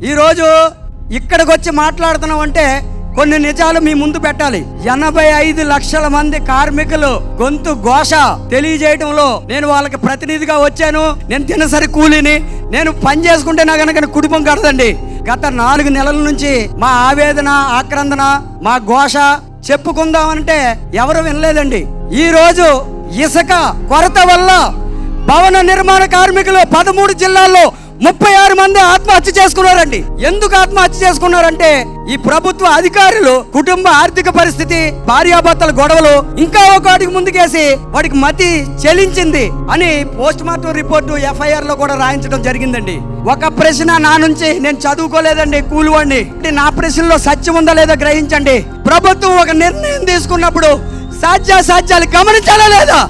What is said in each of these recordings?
ఈరోజు ఇక్కడికి వచ్చి మాట్లాడుతున్నాం అంటే కొన్ని నిజాలు మీ ముందు పెట్టాలి. 85 లక్షల మంది కార్మికులు గొంతు ఘోష తెలియజేయడంలో నేను వాళ్ళకి ప్రతినిధిగా వచ్చాను. నేను దినసరి కూలీని, నేను పని చేసుకుంటే నా కనుక కుటుంబం కడదండి. గత 4 నెలల నుంచి మా ఆవేదన, ఆక్రందన, మా ఘోష చెప్పుకుందామంటే ఎవరు వినలేదండి. ఈ రోజు ఇసుక కొరత వల్ల భవన నిర్మాణ కార్మికులు 13 జిల్లాల్లో 36 మంది ఆత్మహత్య చేసుకున్నారండి. ఎందుకు ఆత్మహత్య చేసుకున్నారంటే ఈ ప్రభుత్వ అధికారులు కుటుంబ ఆర్థిక పరిస్థితి, భార్యాభర్తల గొడవలు, ఇంకా ఒక అడుగు ముందుకేసి వాడికి మతి చెలించింది అని పోస్ట్ మార్టం రిపోర్టు FIR లో కూడా రాయించడం జరిగిందండి. ఒక ప్రశ్న నా నుంచి, నేను చదువుకోలేదండి, కూలివాడిని. నా ప్రశ్నలో సత్యం ఉందా లేదా గ్రహించండి. ప్రభుత్వం ఒక నిర్ణయం తీసుకున్నప్పుడు సాధ్యాసాధ్యాలు గమనించాలా లేదా?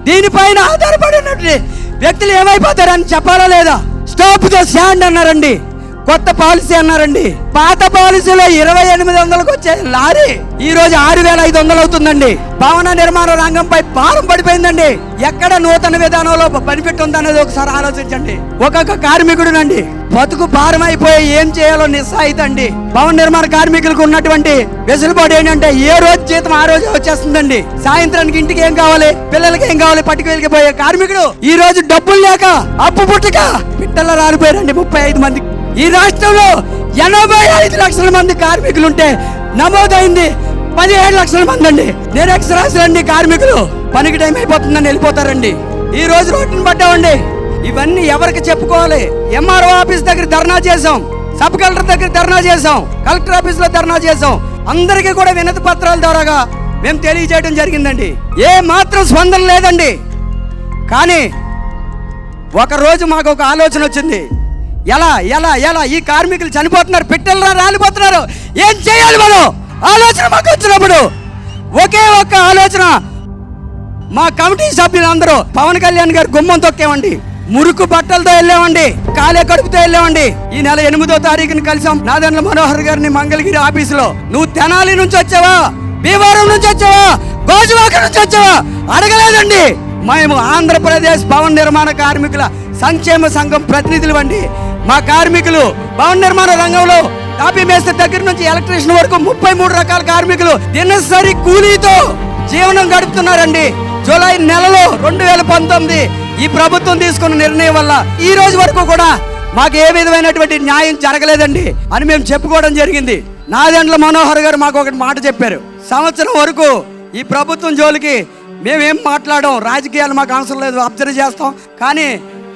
దీనిపైన ఆధారపడినటువంటి వ్యక్తులు ఏమైపోతారని చెప్పాలా లేదా? స్టాప్ ద స్టాండ్ అన్నారండి, కొత్త పాలసీ అన్నారండి. పాత పాలసీలో 2800కు వచ్చే లారీ ఈ రోజు 6500 అవుతుందండి. భవన నిర్మాణ రంగంపై భారం పడిపోయిందండి. ఎక్కడ నూతన విధానంలో బెనిఫిట్ ఉందనేది ఒకసారి ఆలోచించండి. ఒక్కొక్క కార్మికుడునండి బతుకు భారం అయిపోయి ఏం చేయాలో నిస్సాయితండి. భవన నిర్మాణ కార్మికులకు ఉన్నటువంటి వెసులుబాటు ఏంటంటే ఏ రోజు జీతం ఆ రోజు వచ్చేస్తుందండి. సాయంత్రానికి ఇంటికి ఏం కావాలి, పిల్లలకి ఏం కావాలి పట్టుకెళ్ళిపోయే కార్మికుడు ఈ రోజు డబ్బులు లేక అప్పు పుట్టక పిట్టల రాలిపోయారండి 35 మంది. ఈ రాష్ట్రంలో 85 లక్షల మంది కార్మికులుంటే నమోదైంది 17 లక్షల మంది అండి. నిరక్షరాస్యులండి కార్మికులు. పనికి టైం అయిపోతుందని వెళ్ళిపోతారండి. ఈ రోజు రోడ్డును పడ్డామండి. ఇవన్నీ ఎవరికి చెప్పుకోవాలి? MRO ఆఫీస్ దగ్గర ధర్నా చేసాం, సబ్ కలెక్టర్ దగ్గర ధర్నా చేసాం, కలెక్టర్ ఆఫీస్ లో ధర్నా చేసాం. అందరికీ కూడా వినతి పత్రాల ద్వారాగా మేము తెలియజేయడం జరిగిందండి. ఏ మాత్రం స్పందన లేదండి. కానీ ఒకరోజు మాకు ఒక ఆలోచన వచ్చింది. ఎలా ఎలా ఎలా ఈ కార్మికులు చనిపోతున్నారు, పిట్టలు రాలిపోతున్నారు, ఏం చేయాలి మనం? ఆలోచన మాకు వచ్చినప్పుడు ఒకే ఒక్క ఆలోచన, మా కమిటీ సభ్యులందరూ పవన్ కళ్యాణ్ గారు గుమ్మం తొక్కామండి. మురుకు బట్టలతో వెళ్ళామండి, కాలే కడుపుతో వెళ్ళామండి. ఈ నెల 8వ తారీఖుని కలిసాం నాదెండ్ల మనోహర్ గారిని మంగళగిరి ఆఫీసులో. నువ్వు తెనాలి నుంచి వచ్చావా, భీమవరం నుంచి వచ్చావా, గాజువాక నుంచి వచ్చావా అడగలేదండి. మేము ఆంధ్రప్రదేశ్ భవన నిర్మాణ కార్మికుల సంక్షేమ సంఘం ప్రతినిధులు అండి. మా కార్మికులు భవన నిర్మాణ రంగంలో టాపీ మేస్త్రి దగ్గర నుంచి ఎలక్ట్రీషియన్ వరకు 33 రకాల కార్మికులు దినసరి కూలీతో జీవనం గడుపుతున్నారండి. జూలై నెలలో 2019 ఈ ప్రభుత్వం తీసుకున్న నిర్ణయం వల్ల ఈ రోజు వరకు కూడా మాకు ఏ విధమైనటువంటి న్యాయం జరగలేదండి అని మేము చెప్పుకోవడం జరిగింది. నాదెండ్ల మనోహర్ గారు మాకు ఒకటి మాట చెప్పారు, సంవత్సరం వరకు ఈ ప్రభుత్వం జోలికి మేమేం మాట్లాడాం, రాజకీయాలు మాకు అవసరం లేదు, అబ్జర్వ్ చేస్తాం. కానీ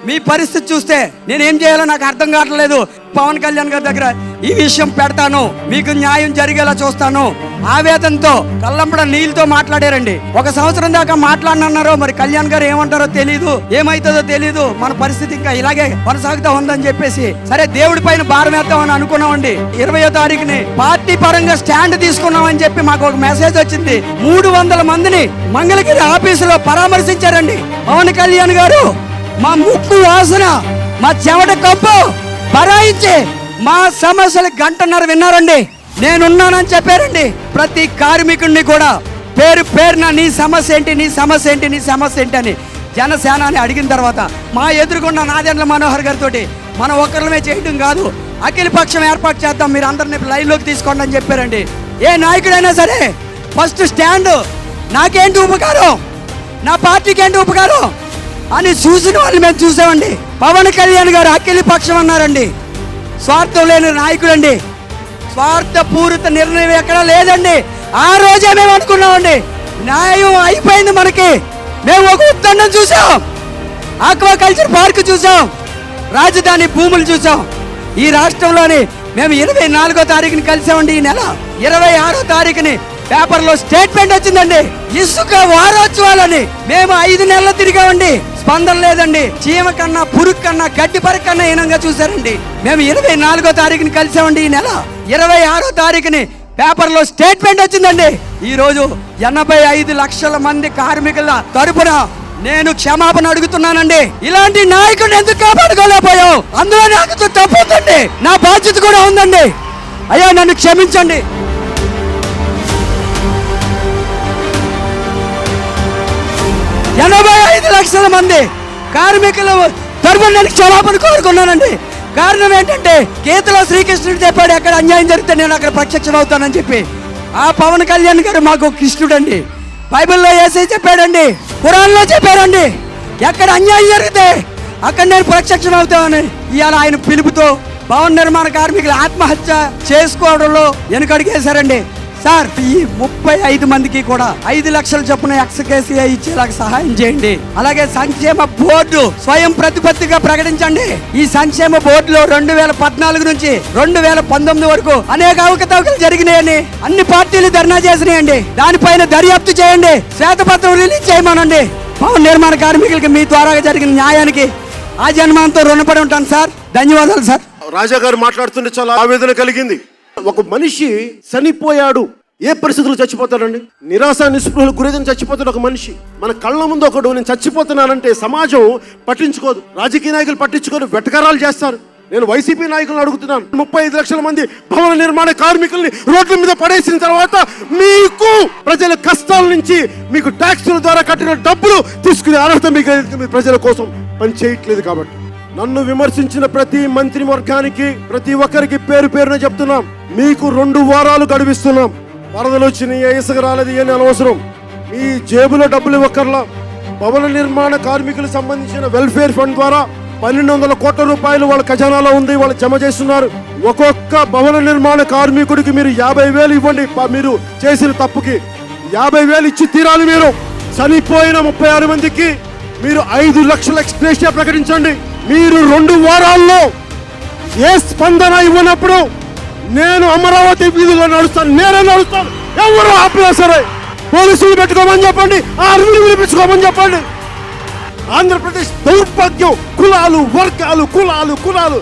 మీ పరిస్థితి చూస్తే నేనేం చేయాలో నాకు అర్థం కావట్లేదు. పవన్ కళ్యాణ్ గారి దగ్గర ఈ విషయం పెడతాను, మీకు న్యాయం జరిగేలా చూస్తాను. ఆవేదనతో కళ్ళంపడ నీళ్ళతో మాట్లాడారండి. 1 సంవత్సరం దాకా మాట్లాడినన్నారు. మరి కళ్యాణ్ గారు ఏమంటారో తెలీదు, ఏమైతుందో తెలీదు. మన పరిస్థితి ఇంకా ఇలాగే కొనసాగుతూ ఉందని చెప్పేసి సరే దేవుడి పైన భారం వేద్దామని అనుకున్నామండి. 20వ తారీఖుని పార్టీ పరంగా స్టాండ్ తీసుకున్నామని చెప్పి మాకు ఒక మెసేజ్ వచ్చింది. 300 మందిని మంగళగిరి ఆఫీసులో పరామర్శించారండి. పవన్ కళ్యాణ్ గారు మా ముక్కు వాసన, మా చెమట కప్పు బరాయించి మా సమస్యలు 1.5 గంట విన్నారండి. నేనున్నానని చెప్పారండి. ప్రతి కార్మికుడిని కూడా పేరు పేరున నీ సమస్య ఏంటి, నీ సమస్య ఏంటి, నీ సమస్య ఏంటి అని జనసేన అని అడిగిన తర్వాత మా ఎదురుకున్న నాదెండ్ల మనోహర్ గారితో మనం ఒకరిమే చేయడం కాదు, అఖిల పక్షం ఏర్పాటు చేద్దాం, మీరు అందరినీ లైన్లోకి తీసుకోండి అని చెప్పారండి. ఏ నాయకుడైనా సరే ఫస్ట్ స్టాండ్, నాకేంటి ఉపకారం, నా పార్టీకి ఏంటి ఉపకారం అని చూసిన వాళ్ళు మేము చూసామండి. పవన్ కళ్యాణ్ గారు అఖిల పక్షం అన్నారండి. స్వార్థం లేని నాయకుడు అండి. స్వార్థపూరిత నిర్ణయం ఎక్కడా లేదండి. ఆ రోజే మేము అనుకున్నామండి న్యాయం అయిపోయింది మనకి. మేము ఒక ఉద్దండం చూసాం, ఆక్వాకల్చర్ పార్క్ చూసాం, రాజధాని భూములు చూసాం. ఈ రాష్ట్రంలోని మేము 24వ తారీఖుని కలిసామండి. ఈ నెల 26వ తారీఖుని పేపర్లో స్టేట్మెంట్ వచ్చిందండి, ఇసుక వారోత్సవాలని. మేము 5 నెలలు తిరిగామండి, స్పందన లేదండి. చీమ కన్నా, పురుగు కన్నా, గడ్డి పరక కన్నా హీనంగా చూశారండి. మేము 24వ తారీఖుని కలిసామండి. ఈ నెల 26వ తారీఖుని పేపర్లో స్టేట్మెంట్ వచ్చిందండి. ఈ రోజు 85 లక్షల మంది కార్మికుల తరపున నేను క్షమాపణ అడుగుతున్నానండి. ఇలాంటి నాయకుడిని ఎందుకు కాపాడుకోలేకపోయాం? అందులో నాకు తప్పు ఉందండి, నా బాధ్యత కూడా ఉందండి. అయ్యా నన్ను క్షమించండి. 85 లక్షల మంది కార్మికులు తరపున నేను క్షమాపణ కోరుకున్నానండి. కారణం ఏంటంటే గీతలో శ్రీకృష్ణుడు చెప్పాడు, ఎక్కడ అన్యాయం జరిగితే నేను అక్కడ ప్రత్యక్షం అవుతానని చెప్పి. ఆ పవన్ కళ్యాణ్ గారు మాకు కృష్ణుడండి. బైబిల్లో యేసయ్య చెప్పాడండి, ఖురాన్లో చెప్పారండి, ఎక్కడ అన్యాయం జరిగితే అక్కడ నేను ప్రత్యక్షం అవుతామని. ఇవాళ ఆయన పిలుపుతో భవన నిర్మాణ కార్మికులు ఆత్మహత్య చేసుకోవడంలో వెనుకడుగేశారండి. సార్, ఈ 35 మందికి కూడా 5 లక్షల చొప్పున ఎక్స్కేసీఐ ఇచ్చేలాగా సహాయం చేయండి. అలాగే సంక్షేమ బోర్డు స్వయం ప్రతిపత్తిగా ప్రకటించండి. ఈ సంక్షేమ బోర్డులో 2014 నుంచి 2019 వరకు అనేక అవకతవకలు జరిగినాయని అన్ని పార్టీలు ధర్నా చేసినాయండి. దానిపైన దర్యాప్తు చేయండి, శ్వేతపత్రం రిలీజ్ చేయమనండి. భవన నిర్మాణ కార్మికులకి మీ ద్వారా జరిగిన న్యాయానికి ఆ జన్మంతో రుణపడి ఉంటాను సార్. ధన్యవాదాలు సార్. రాజా గారు మాట్లాడుతుంటే చాలా ఆవేదన కలిగింది. ఒక మనిషి చనిపోయాడు, ఏ పరిస్థితులు చచ్చిపోతాడండి? నిరాశ నిస్పృహలకు గురైన చచ్చిపోతాడు ఒక మనిషి. మన కళ్ళ ముందు ఒకడు నేను చచ్చిపోతున్నానంటే సమాజం పట్టించుకోదు, రాజకీయ నాయకులు పట్టించుకోదు, వెటకరాలు చేస్తారు. నేను వైసీపీ నాయకులను అడుగుతున్నాను, 35 లక్షల మంది భవన నిర్మాణ కార్మికుల్ని రోడ్ల మీద పడేసిన తర్వాత మీకు ప్రజల కష్టాల నుంచి మీకు ట్యాక్సుల ద్వారా కట్టిన డబ్బులు తీసుకునే అర్హత మీకు ప్రజల కోసం పని చేయట్లేదు. కాబట్టి నన్ను విమర్శించిన ప్రతి మంత్రి వర్గానికి, ప్రతి ఒక్కరికి పేరు పేరున చెప్తున్నాం, మీకు 2 వారాలు గడువిస్తున్నాం. వరదలు వచ్చినాయి, ఇసుక రాలేదు, ఏమి అనవసరం. మీ జేబులో డబ్బులు ఇవ్వక్కర్లా. భవన నిర్మాణ కార్మికులకు సంబంధించిన వెల్ఫేర్ ఫండ్ ద్వారా 1200 కోట్ల రూపాయలు వాళ్ళ ఖజానాలో ఉంది, వాళ్ళు జమ చేస్తున్నారు. ఒక్కొక్క భవన నిర్మాణ కార్మికుడికి మీరు 50,000 ఇవ్వండి. మీరు చేసిన తప్పుకి 50,000 ఇచ్చి తీరాలి. మీరు చనిపోయిన 36 మందికి మీరు 5 లక్షల ఎక్స్‌గ్రేషియా ప్రకటించండి. మీరు 2 వారాల్లో ఏ స్పందన ఇవ్వనప్పుడు నేను అమరావతి వీధిలో నడుస్తాను, నేనే నడుస్తాను. ఎవరు ఆపినా సరే పోలీసులు పెట్టుకోమని చెప్పండి, ఆర్మీని పిలిపించుకోమని చెప్పండి. ఆంధ్రప్రదేశ్ దౌర్భాగ్యం, కులాలు వర్గాలు, కులాలు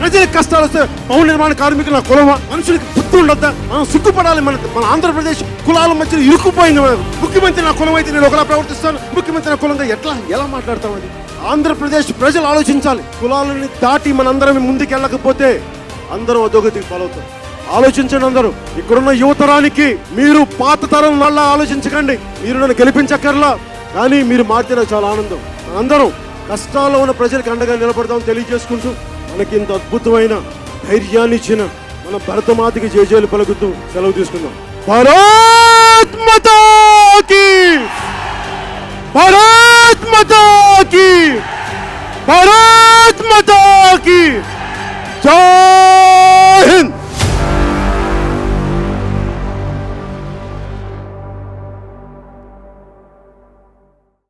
ప్రజల కష్టాలు వస్తే భవన నిర్మాణ కార్మికులు నా కులమా? మనుషులకి బుద్ధి ఉండొద్దా? మనం సిగ్గుపడాలి. మన ఆంధ్రప్రదేశ్ కులాల మధ్య ఇరుక్కుపోయింది. ముఖ్యమంత్రి నా కులం అయితే నేను ఒకలా ప్రవర్తిస్తాను, ముఖ్యమంత్రి నా కులంగా ఎలా మాట్లాడతామని ఆంధ్రప్రదేశ్ ప్రజలు ఆలోచించాలి. కులాలని దాటి మనందరం ముందుకెళ్ళకపోతే అందరం అధోగతికి పాలవుతాం. ఆలోచించండి అందరూ. ఇక్కడున్న యువతరానికి మీరు పాత తరం వల్ల ఆలోచించకండి. మీరు నన్ను గెలిపించక్కర్లా, కానీ మీరు మారితే నాకు చాలా ఆనందం. అందరం కష్టాల్లో ఉన్న ప్రజలకు అండగా నిలబడతామని తెలియజేసుకుంటూ, మనకి ఇంత అద్భుతమైన ధైర్యాన్ని ఇచ్చిన మన భరతమాతకి జయజయలు పలుకుతూ సెలవు తీసుకుందాం. భారత్ మాతా కీ, భారత్ మాతా కీ, భారత్ మాతా కీ జై.